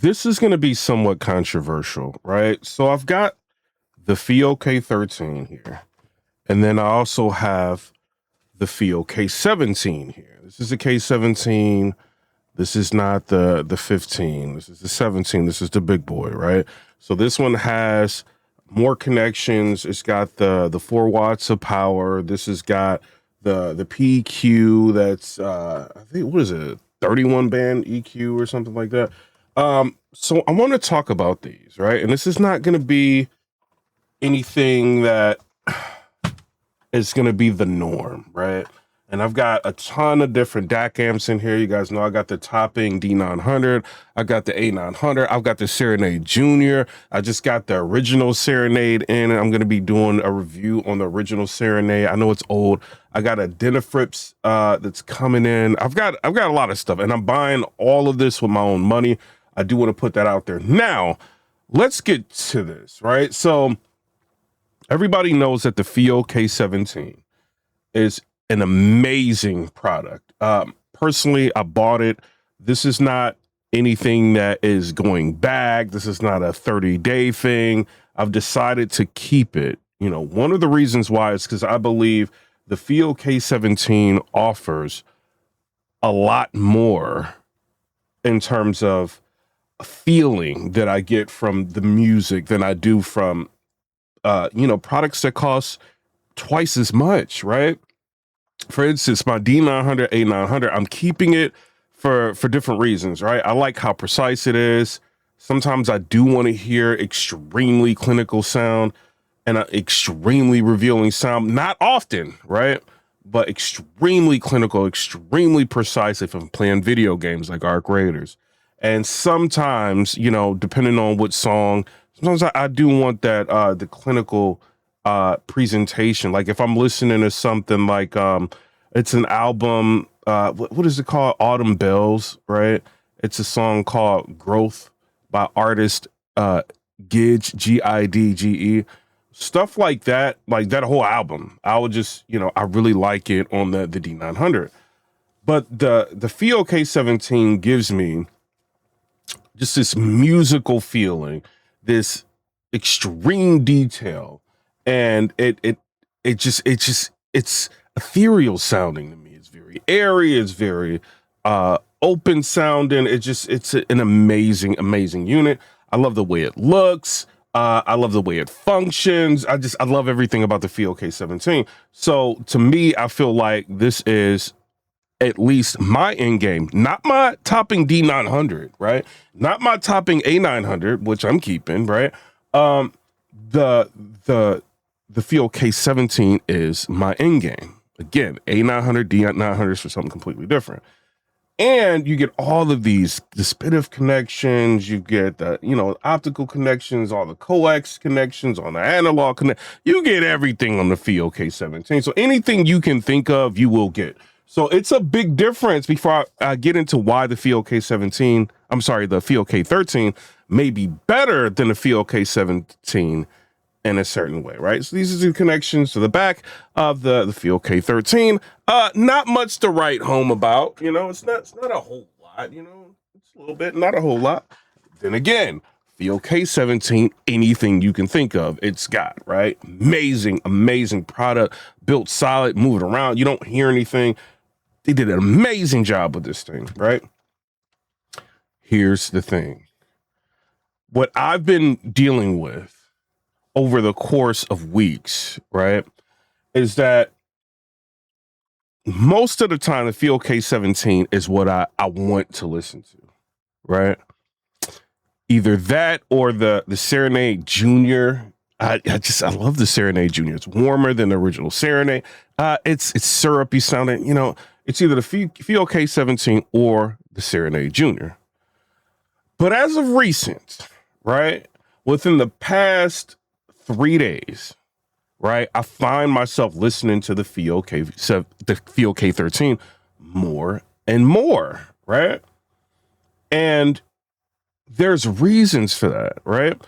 this is going to be somewhat controversial, right? So I've got the Fiio K13 here, and then I also have the Fiio K17 here. This is the K17. This is not the 15. This is the 17. This is the big boy, right? So this one has more connections. It's got the 4 watts of power. This has got the PQ that's I think, what is it, 31 band EQ or something like that. So I want to talk about these, right? And this is not going to be anything that is going to be the norm, right? And I've got a ton of different DAC amps in here. You guys know I got the topping D900. I got the A900. I've got the Serenade Junior. I just got the original Serenade in, and I'm going to be doing a review on the original Serenade. I know it's old. I got a Denafrips that's coming in. I've got a lot of stuff, and I'm buying all of this with my own money. I do want to put that out there. Now, let's get to this, right? So everybody knows that the Fiio K17 is an amazing product. Personally, I bought it. This is not anything that is going back. This is not a 30-day thing. I've decided to keep it. You know, one of the reasons why is because I believe the Fiio K17 offers a lot more in terms of a feeling that I get from the music than I do from, products that cost twice as much, right? For instance, my D900, A900, I'm keeping it for different reasons, right? I like how precise it is. Sometimes I do want to hear extremely clinical sound and an extremely revealing sound. Not often, right? But extremely clinical, extremely precise if I'm playing video games like Arc Raiders. And sometimes, depending on what song, sometimes I do want that the clinical presentation. Like if I'm listening to something like it's an album, what is it called? Autumn Bells, right? It's a song called Growth by artist Gidge, Gidge. Stuff like that whole album. I would just, I really like it on the D900. But the Fiio K17 gives me just this musical feeling, this extreme detail, and it's ethereal sounding to me. It's very airy. It's very open sounding. It's an amazing unit. I love the way it looks. I love the way it functions. I love everything about the Fiio K17. So to me, I feel like this is at least my end game, not my topping D900, right? Not my topping A900, which I'm keeping, right? The Fiio K17 is my end game. Again, A900, D900 is for something completely different. And you get all of these dissipative connections. You get the, optical connections, all the coax connections on the analog connect. You get everything on the Fiio K17. So anything you can think of, you will get. So it's a big difference before I get into why the Fiio K13 may be better than the Fiio K17 in a certain way, right? So these are the connections to the back of the Fiio K13. Not much to write home about, it's not a whole lot, it's a little bit, not a whole lot. Then again, Fiio K17, anything you can think of, it's got, right? Amazing product, built solid, move it around. You don't hear anything. They did an amazing job with this thing, right? Here's the thing. What I've been dealing with over the course of weeks, right, is that most of the time the Fiio K17 is what I want to listen to, right? Either that or the Serenade Junior. I love the Serenade Junior. It's warmer than the original Serenade. It's syrupy sounding, It's either the Fiio K17 or the Serenade Junior. But as of recent, right, within the past 3 days, right, I find myself listening to the Fiio K13 more and more, right? And there's reasons for that, right?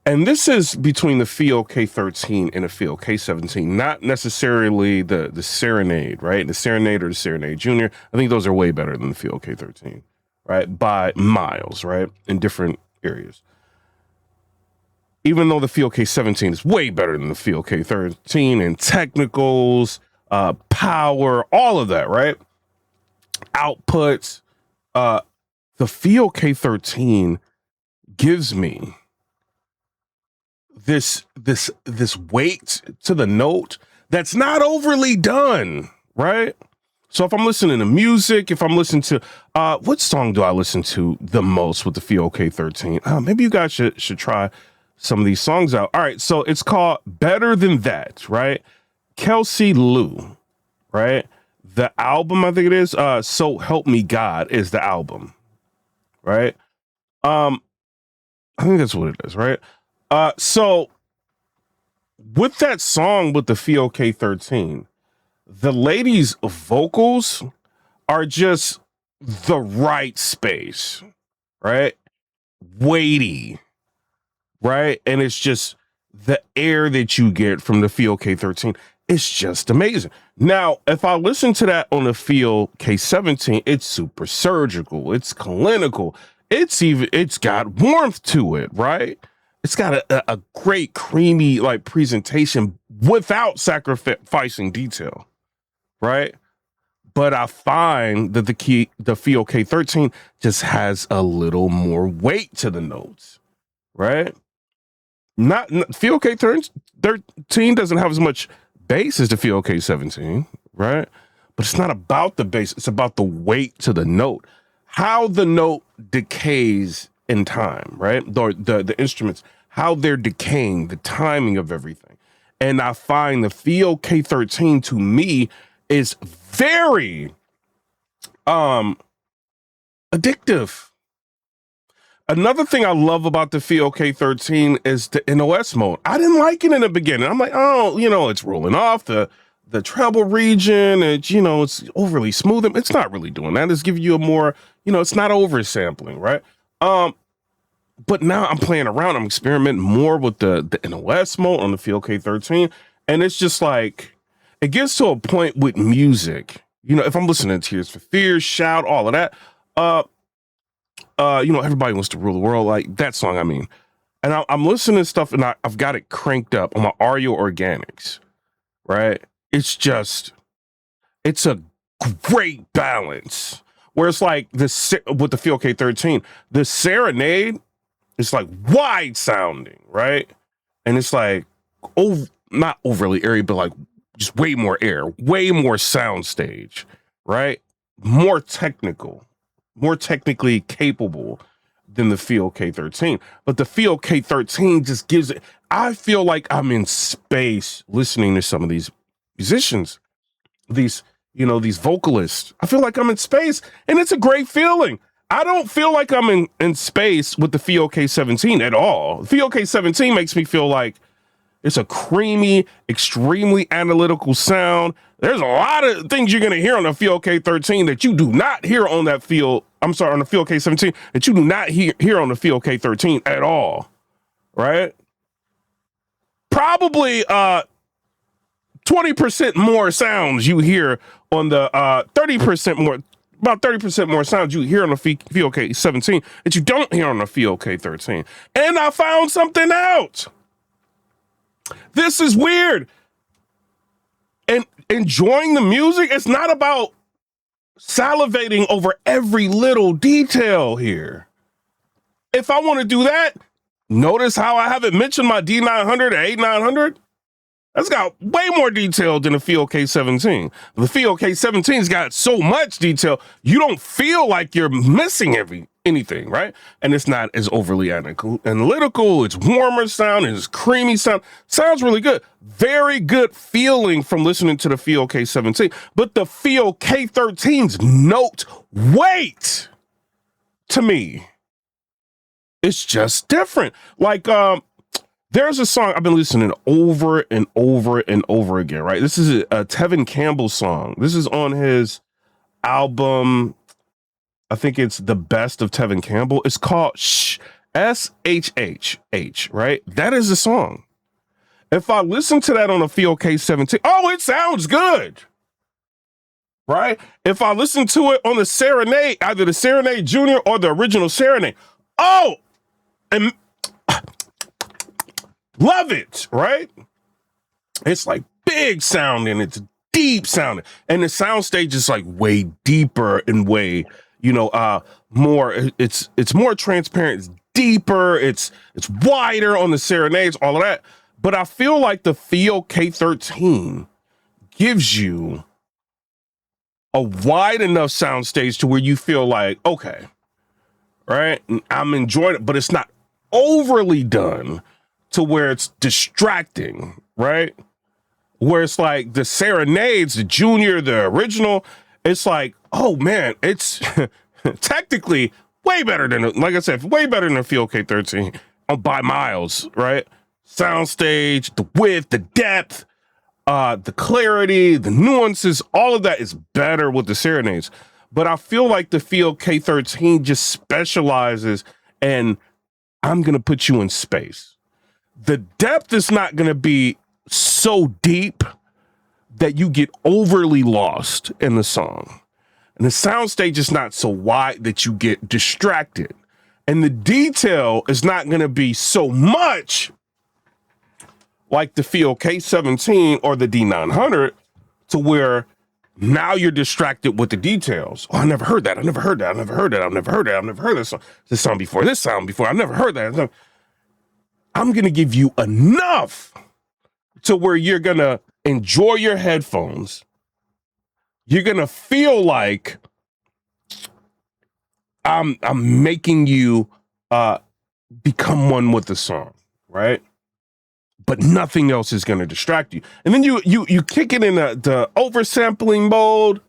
And this is between the Fiio K13 and the Fiio K17, not necessarily the Serenade, right? The Serenade or the Serenade Junior. I think those are way better than the Fiio K13. right? By miles, right? In different areas. Even though the Fiio K17 is way better than the Fiio K13 in technicals, power, all of that, right? Outputs. The Fiio K13 gives me this weight to the note that's not overly done, right? So if I'm listening to music, if I'm listening to what song do I listen to the most with the Fiio K13? Maybe you guys should try some of these songs out. All right, so it's called Better Than That, right? Kelsey Lou, right? The album, I think it is, So Help Me God is the album, right? I think that's what it is, right? So with that song with the Fiio K13, the lady's vocals are just the right space, right? Weighty, right? And it's just the air that you get from the Fiio K13. It's just amazing. Now, if I listen to that on the Fiio K17, it's super surgical. It's clinical. It's got warmth to it, right? It's got a great creamy like presentation without sacrificing detail, right? But I find that the Fiio K13 just has a little more weight to the notes, right? Not Fiio K13 doesn't have as much bass as the Fiio K17, right? But it's not about the bass; it's about the weight to the note, how the note decays in time, right? The instruments, how they're decaying, the timing of everything, and I find the Fiio K13 to me is very addictive. Another thing I love about the Fiio K13 is the NOS mode. I didn't like it in the beginning. I'm like, oh, it's rolling off the treble region. It's overly smooth. It's not really doing that. It's giving you a more, it's not oversampling, right? But now I'm playing around. I'm experimenting more with the NOS mode on the Fiio K13, and it's just like it gets to a point with music. If I'm listening to Tears for Fears, Shout, all of that. Everybody wants to rule the world, like that song. I mean, and I'm listening to stuff, and I've got it cranked up on my Ario Organics, right? It's a great balance. Where it's like with the Fiio K13, the Serenade is like wide sounding, right? And it's like not overly airy, but like just way more air, way more sound stage, right? More technical, more technically capable than the Fiio K13. But the Fiio K13 just gives it, I feel like I'm in space listening to some of these musicians, these vocalists. I feel like I'm in space, and it's a great feeling. I don't feel like I'm in space with the Fiio K17 at all. The Fiio K17 makes me feel like it's a creamy, extremely analytical sound. There's a lot of things you're going to hear on the Fiio K13 that you do not hear on on the Fiio K17 that you do not hear on the Fiio K13 at all, right? Probably 20% more sounds you hear on the 30% more, about 30% more sounds you hear on the Fiio K17 that you don't hear on the Fiio K13. And I found something out. This is weird. And enjoying the music, it's not about salivating over every little detail here. If I want to do that, notice how I haven't mentioned my D900 or A900? That's got way more detail than the Fiio K17. The Fiio K17's got so much detail, you don't feel like you're missing anything, right? And it's not as overly analytical. It's warmer sound. It's creamy sound. Sounds really good. Very good feeling from listening to the Fiio K17. But the Fiio K13's note weight, to me, it's just different. Like, there's a song I've been listening to over and over and over again, right? This is a Tevin Campbell song. This is on his album, I think it's The Best of Tevin Campbell. It's called SHHH, right? That is the song. If I listen to that on a Fiio K17, oh, it sounds good. right? If I listen to it on the Serenade, either the Serenade Junior or the original Serenade, oh, and love it, right? It's like big sounding, it's deep sounding, and the sound stage is like way deeper and way, more. It's more transparent, it's deeper, it's wider on the Serenades, all of that. But I feel like the Fiio K13 gives you a wide enough sound stage to where you feel like, okay, right, I'm enjoying it, but it's not overly done to where it's distracting, right? Where it's like the Serenades, the Junior, the original, it's like, oh man, it's technically way better than, like I said, way better than the Fiio K13 by miles, right? Soundstage, the width, the depth, the clarity, the nuances, all of that is better with the Serenades. But I feel like the Fiio K13 just specializes, and I'm going to put you in space. The depth is not going to be so deep that you get overly lost in the song. And the soundstage is not so wide that you get distracted. And the detail is not going to be so much like the Fiio K17 or the D900 to where now you're distracted with the details. Oh, I never heard that. I never heard that. I never heard that. I've never heard that. I've never heard this song before. This sound before. I never heard that. I'm going to give you enough to where you're going to enjoy your headphones. You're going to feel like I'm making you become one with the song, right? But nothing else is going to distract you. And then you kick it in the oversampling mode.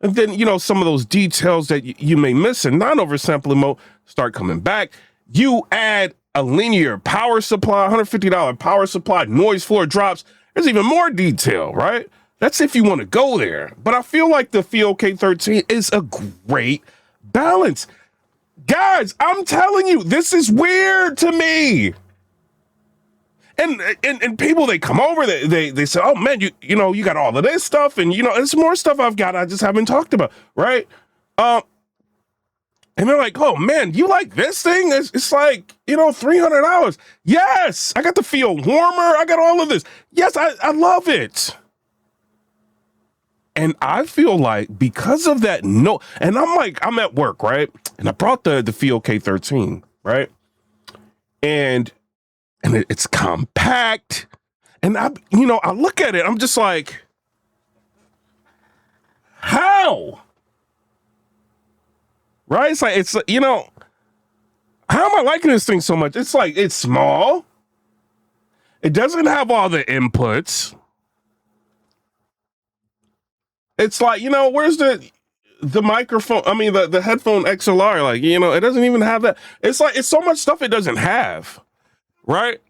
And then, some of those details that you may miss in non-oversampling mode start coming back. You add a linear power supply, $150 power supply, noise floor drops. There's even more detail, right? That's if you want to go there. But I feel like the Fiio K13 is a great balance. Guys, I'm telling you, this is weird to me. And people, they come over, they say, oh man, you got all of this stuff, and there's more stuff I've got I just haven't talked about, right? And they're like, oh man, you like this thing? It's like, $300. Yes, I got the Fiio warmer, I got all of this. Yes, I love it. And I feel like because of that, and I'm at work, right? And I brought the Fiio K13, right? And it's compact. And I look at it, I'm just like, how? Right? It's how am I liking this thing so much? It's like, it's small. It doesn't have all the inputs. It's like, where's the microphone? I mean, the headphone XLR, like, it doesn't even have that. It's like, it's so much stuff it doesn't have, right?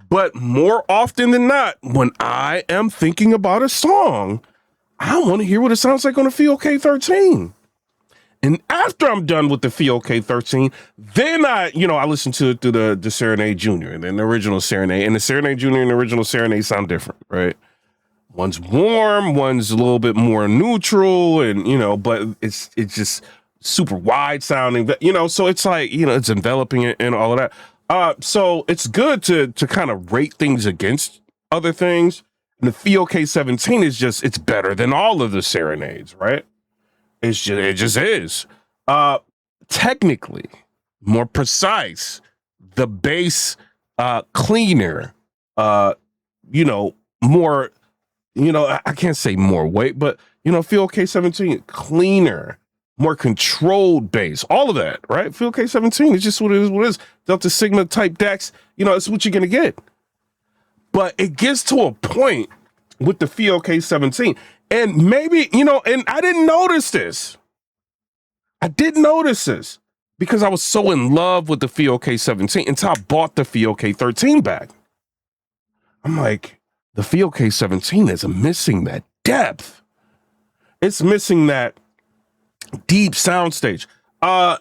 But more often than not, when I am thinking about a song, I want to hear what it sounds like on a Fiio K13. And after I'm done with the Fiio K13, then I listen to it through the Serenade Junior and then the original Serenade. And the Serenade Junior and the original Serenade sound different, right? One's warm, one's a little bit more neutral, and but it's just super wide sounding, so it's like, it's enveloping it and all of that. So it's good to kind of rate things against other things. And the Fiio K17 is it's better than all of the Serenades, right? It just is. Technically more precise, the bass cleaner, more, I can't say more weight, but Fiio K17 cleaner, more controlled bass, all of that, right? Fiio K17 is just what it is. Delta Sigma type decks, it's what you're gonna get. But it gets to a point with the Fiio K17, and maybe, and I didn't notice this. I didn't notice this because I was so in love with the Fiio K17 until I bought the Fiio K13 back. I'm like, the Fiio K17 is missing that depth. It's missing that deep soundstage. And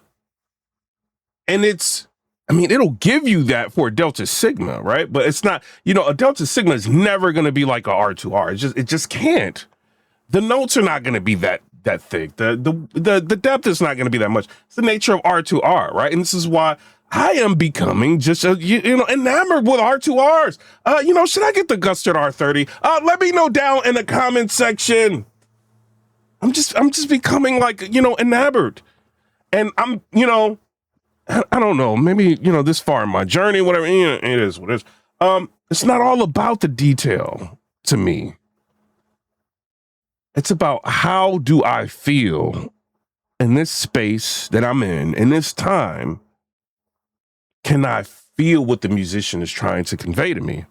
it'll give you that for a Delta Sigma, right? But it's not, a Delta Sigma is never going to be like a R2R. It just can't. The notes are not going to be that thick. The depth is not going to be that much. It's the nature of R2R, right? And this is why I am becoming just enamored with R2Rs. Should I get the Gustard R30? Let me know down in the comment section. I'm just becoming enamored, and I'm I don't know, maybe this far in my journey, whatever. It is what it is. It's not all about the detail to me. It's about how do I feel in this space that I'm in this time. Can I feel what the musician is trying to convey to me?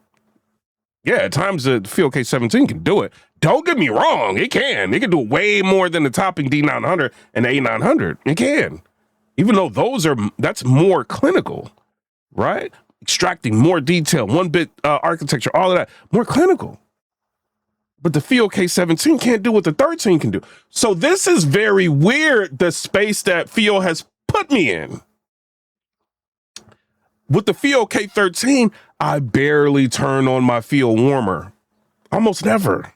Yeah, at times the Fiio K17 can do it. Don't get me wrong, it can. It can do way more than the topping D900 and the A900. It can. Even though that's more clinical, right? Extracting more detail, one bit architecture, all of that, more clinical. But the Fiio K17 can't do what the 13 can do. So this is very weird, the space that Fiio has put me in. With the Fiio K13, I barely turn on my Fiio warmer. Almost never.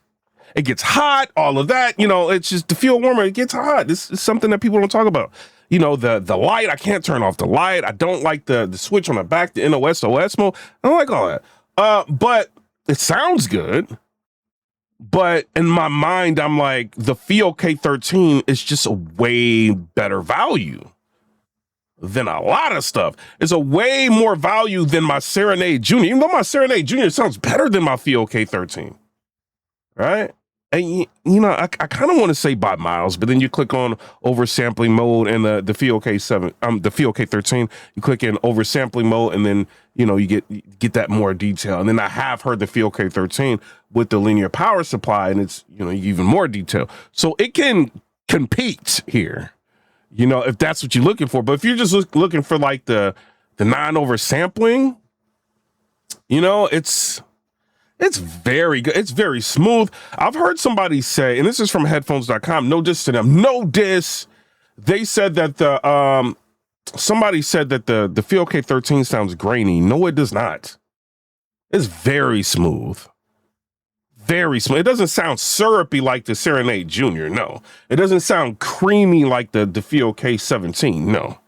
It gets hot, all of that. It's just the Fiio warmer, it gets hot. This is something that people don't talk about. The light, I can't turn off the light. I don't like the switch on the back, the NOS, OS mode. I don't like all that. But it sounds good. But in my mind, I'm like, the Fiio K13 is just a way better value than a lot of stuff. It's a way more value than my Serenade Junior. Even though my Serenade Junior sounds better than my Fiio K13, right? And I kind of want to say by miles, but then you click on oversampling mode and the Fiio the Fiio K13, you click in oversampling mode, and then you get that more detail. And then I have heard the Fiio K13 with the linear power supply, and it's even more detail. So it can compete here, if that's what you're looking for. But if you're just looking for like the non-oversampling, it's very good. It's very smooth. I've heard somebody say, and this is from headphones.com, no diss to them, no diss. They said that somebody said that the Fiio K13 sounds grainy. No, it does not. It's very smooth. Very smooth. It doesn't sound syrupy like the Serenade Junior. No. It doesn't sound creamy like the Fiio K17. No.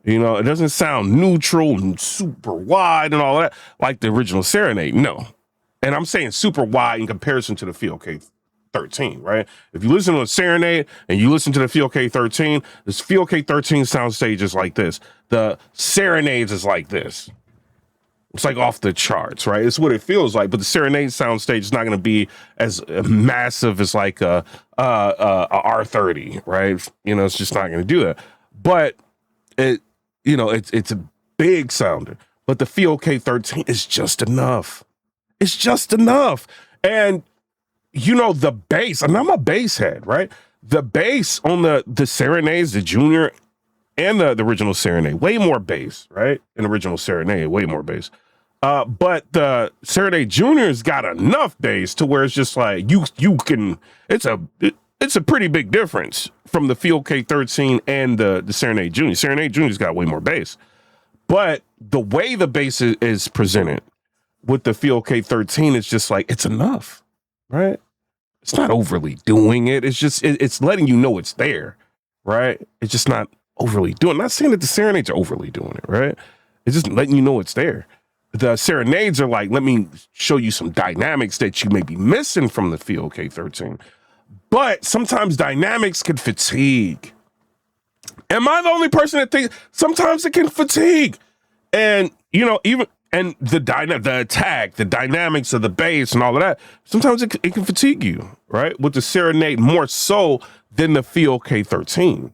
It doesn't sound neutral and super wide and all that like the original Serenade. No. And I'm saying super wide in comparison to the Fiio K13, right? If you listen to a Serenade and you listen to the Fiio K13, this Fiio K13 soundstage is like this. The Serenades is like this. It's like off the charts, right? It's what it feels like. But the Serenade soundstage is not going to be as massive as like a R30, right? It's just not going to do that. But it's a big sounder. But the Fiio K13 is just enough. It's just enough. And, the bass, and I'm a bass head, right? The bass on the Serenades, the Junior and the original Serenade, way more bass, right? An original Serenade, way more bass. But the Serenade Junior's got enough bass to where it's just like, you can, it's a pretty big difference from the Fiio K13 and the Serenade Junior. Serenade Junior's got way more bass. But the way the bass is presented with the Fiio K13, it's just like, it's enough, right? It's not overly doing it. It's just, it's letting you know it's there, right? It's just not overly doing it. I'm not saying that the Serenades are overly doing it, right? It's just letting you know it's there. The Serenades are like, let me show you some dynamics that you may be missing from the Fiio K13. But sometimes dynamics can fatigue. Am I the only person that thinks sometimes it can fatigue? And, and the attack, the dynamics of the bass and all of that, sometimes it can fatigue you, right? With the Serenade more so than the Fiio K13,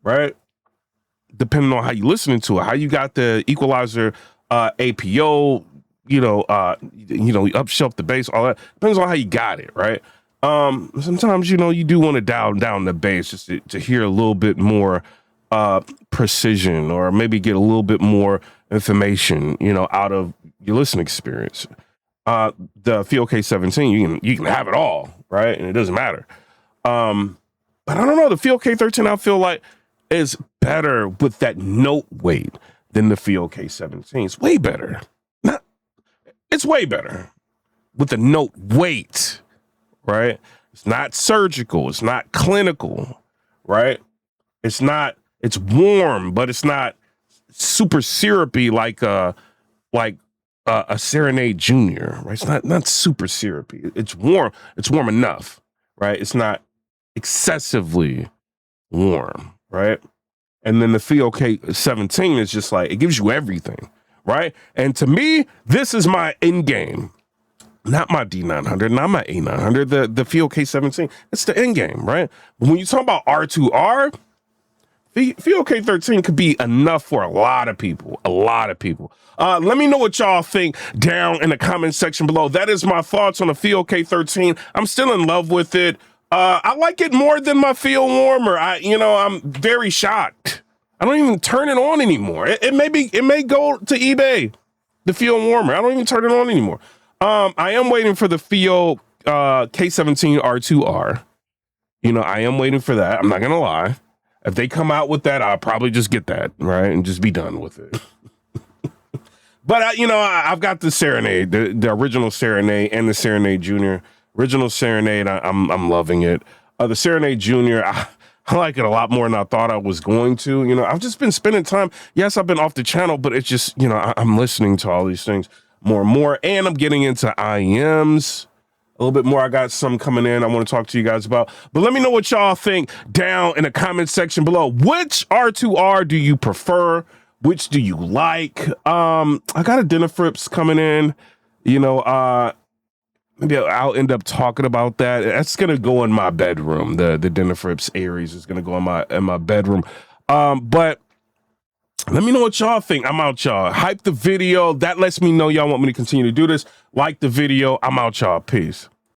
right? Depending on how you listening to it, how you got the equalizer, APO, you upshelf the bass, all that depends on how you got it, right? Sometimes, you do want to dial down the bass just to hear a little bit more precision, or maybe get a little bit more information, out of your listening experience. The Fiio K17, you can have it all, right? And it doesn't matter. But I don't know, the Fiio K13, I feel like is better with that note weight than the Fiio K17. It's way better. It's way better with the note weight, right? It's not surgical. It's not clinical, right? It's not, it's warm, but it's not super syrupy like a Serenade Junior, right? It's not super syrupy. It's warm. It's warm enough, right? It's not excessively warm, right? And then the Fiio K17 is just like, it gives you everything, right? And to me, this is my end game. Not my D900, not my A900, the Fiio K17. It's the end game, right? But when you talk about R2R, Fiio K13 could be enough for a lot of people, Let me know what y'all think down in the comment section below. That is my thoughts on the Fiio K13. I'm still in love with it. I like it more than my Fiio warmer. I'm very shocked. I don't even turn it on anymore. It may go to eBay, the Fiio warmer. I don't even turn it on anymore. I am waiting for the Fiio K17 R2R. I am waiting for that. I'm not gonna lie. If they come out with that, I'll probably just get that, right, and just be done with it. But I've got the Serenade, the original Serenade, and the Serenade Junior. Original Serenade, I'm loving it. The Serenade Junior, I like it a lot more than I thought I was going to. I've just been spending time. Yes, I've been off the channel, but it's just I'm listening to all these things more and more, and I'm getting into IMs a little bit more. I got some coming in I want to talk to you guys about. But let me know what y'all think down in the comment section below. Which R2R do you prefer? Which do you like? I got a Denafrips coming in. Maybe I'll end up talking about that. That's gonna go in my bedroom. The Denafrips Aries is gonna go in my bedroom. But let me know what y'all think. I'm out, y'all. Hype the video. That lets me know y'all want me to continue to do this. Like the video. I'm out, y'all. Peace.